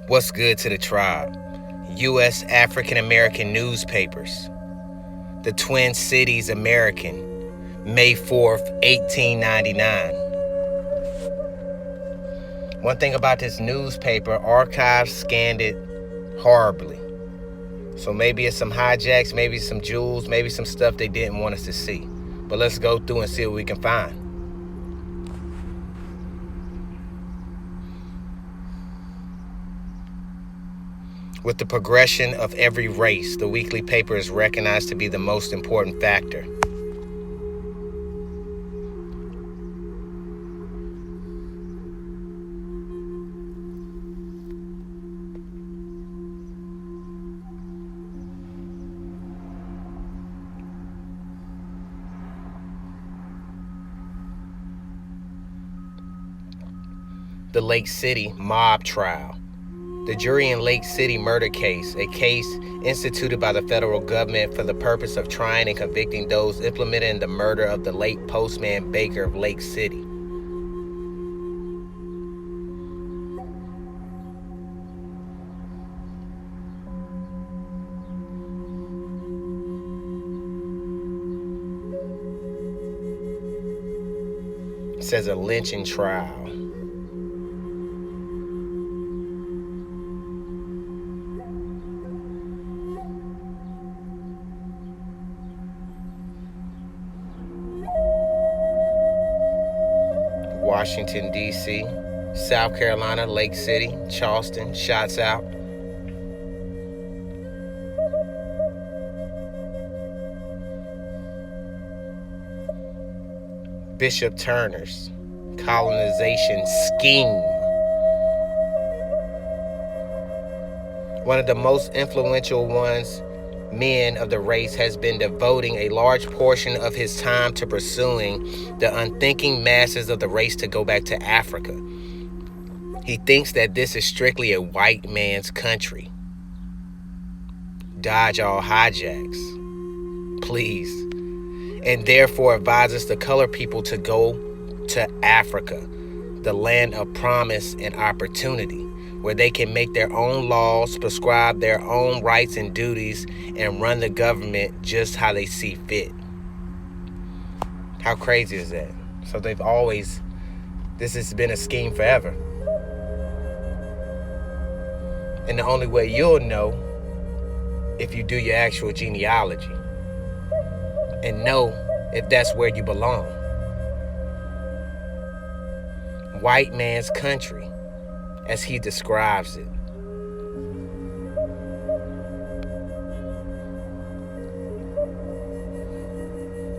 What's good to the tribe? U.S. African American newspapers. The Twin Cities American, May 4th, 1899. One thing about this newspaper, archives scanned it horribly. So maybe it's some hijacks, maybe some jewels, maybe some stuff they didn't want us to see. But let's go through and see what we can find. With the progression of every race, the weekly paper is recognized to be the most important factor. The Lake City mob trial. The jury in Lake City murder case, a case instituted by the federal government for the purpose of trying and convicting those implemented in the murder of the late Postman Baker of Lake City. It says a lynching trial. Washington, D.C., South Carolina, Lake City, Charleston, shots out. Bishop Turner's colonization scheme. One of the most influential men of the race has been devoting a large portion of his time to pursuing the unthinking masses of the race to go back to Africa. He thinks that this is strictly a white man's country. Dodge all hijacks, please. And therefore advises the colored people to go to Africa, the land of promise and opportunity, where they can make their own laws, prescribe their own rights and duties, and run the government just how they see fit. How crazy is that? So this has been a scheme forever. And the only way you'll know if you do your actual genealogy and know if that's where you belong. White man's country, as he describes it.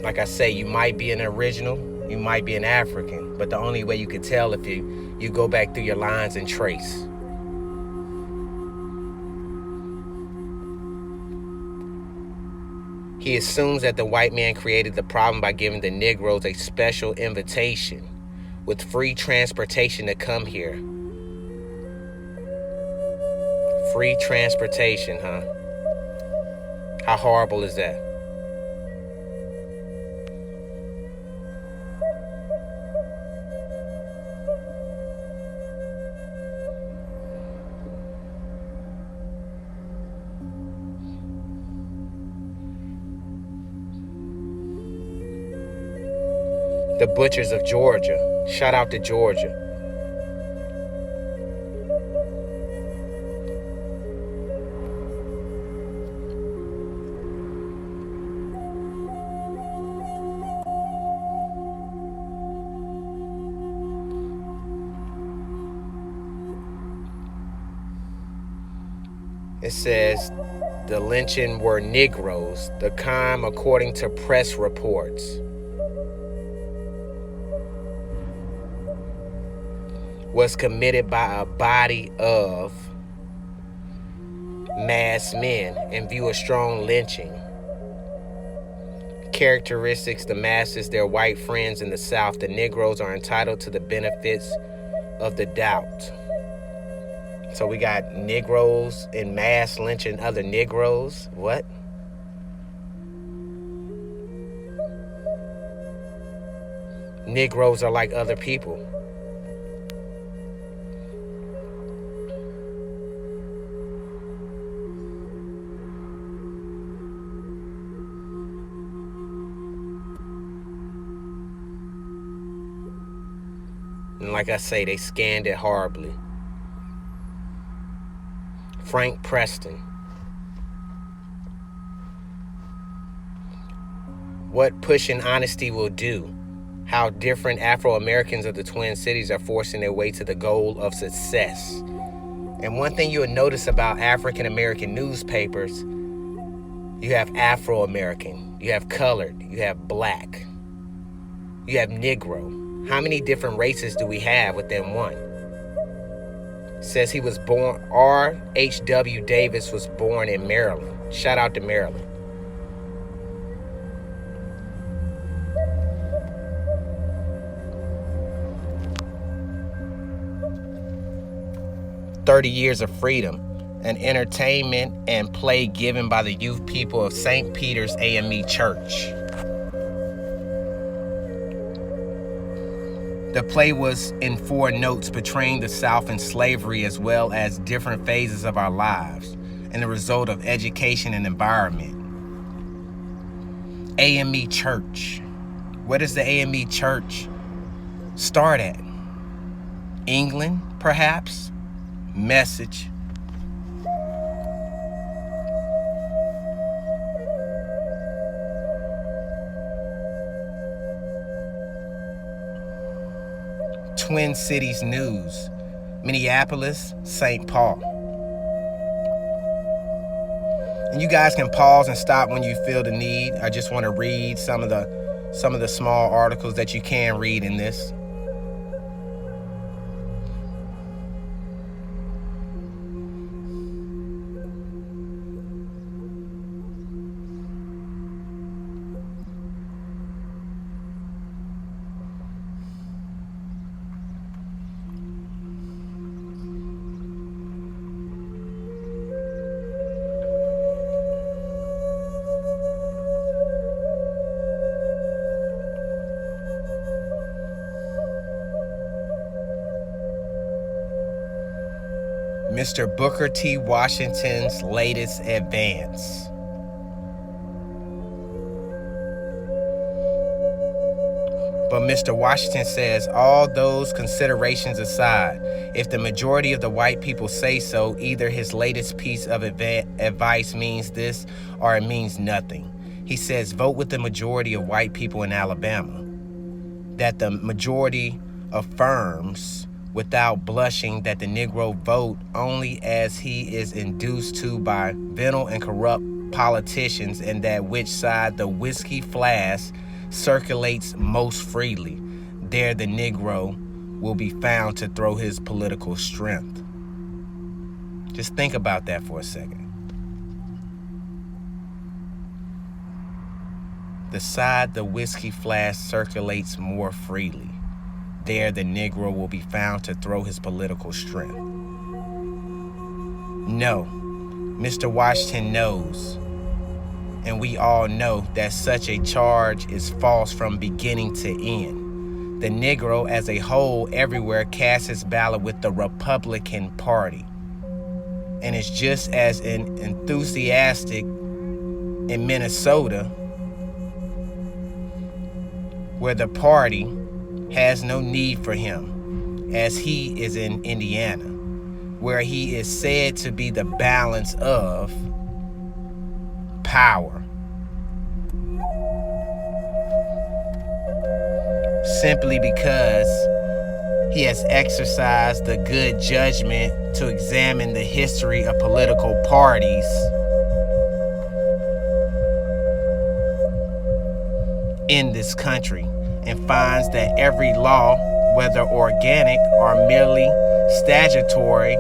Like I say, you might be an original, you might be an African, but the only way you can tell if you go back through your lines and trace. He assumes that the white man created the problem by giving the Negroes a special invitation with free transportation to come here. Free transportation, huh? How horrible is that? The butchers of Georgia. Shout out to Georgia. It says the lynching were Negroes, the crime according to press reports was committed by a body of masked men in view of strong lynching. Characteristics: the masses, their white friends in the South, the Negroes are entitled to the benefits of the doubt. So we got Negroes in mass lynching other Negroes. What? Negroes are like other people. And like I say, they scanned it horribly. Frank Preston. What pushing honesty will do. How different Afro-Americans of the Twin Cities are forcing their way to the goal of success. And one thing you'll notice about African-American newspapers, you have Afro-American, you have colored, you have black, you have Negro. How many different races do we have within one? It says he was born, R.H.W. Davis was born in Maryland. Shout out to Maryland. "30 Years of Freedom, an entertainment and play given by the youth people of St. Peter's AME Church." The play was in 4 notes portraying the South and slavery as well as different phases of our lives and the result of education and environment. AME Church. Where does the AME Church start at? England, perhaps? Message. Twin Cities News, Minneapolis, St. Paul. And you guys can pause and stop when you feel the need. I just want to read some of the small articles that you can read in this. Mr. Booker T. Washington's latest advance. But Mr. Washington says, all those considerations aside, if the majority of the white people say so, either his latest piece of advice means this or it means nothing. He says, vote with the majority of white people in Alabama. That the majority affirms without blushing that the Negro vote only as he is induced to by venal and corrupt politicians, and that which side the whiskey flask circulates most freely, there the Negro will be found to throw his political strength. Just think about that for a second. The side the whiskey flask circulates more freely, there the Negro will be found to throw his political strength. No, Mr. Washington knows, and we all know, that such a charge is false from beginning to end. The Negro as a whole everywhere casts his ballot with the Republican Party and is just as enthusiastic in Minnesota, where the party has no need for him, as he is in Indiana, where he is said to be the balance of power. Simply because he has exercised the good judgment to examine the history of political parties in this country, and finds that every law, whether organic or merely statutory,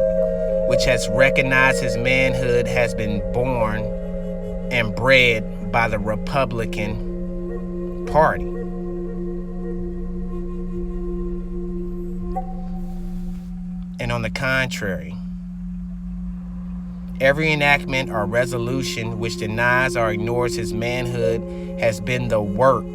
which has recognized his manhood, has been born and bred by the Republican Party. And on the contrary, every enactment or resolution which denies or ignores his manhood has been the work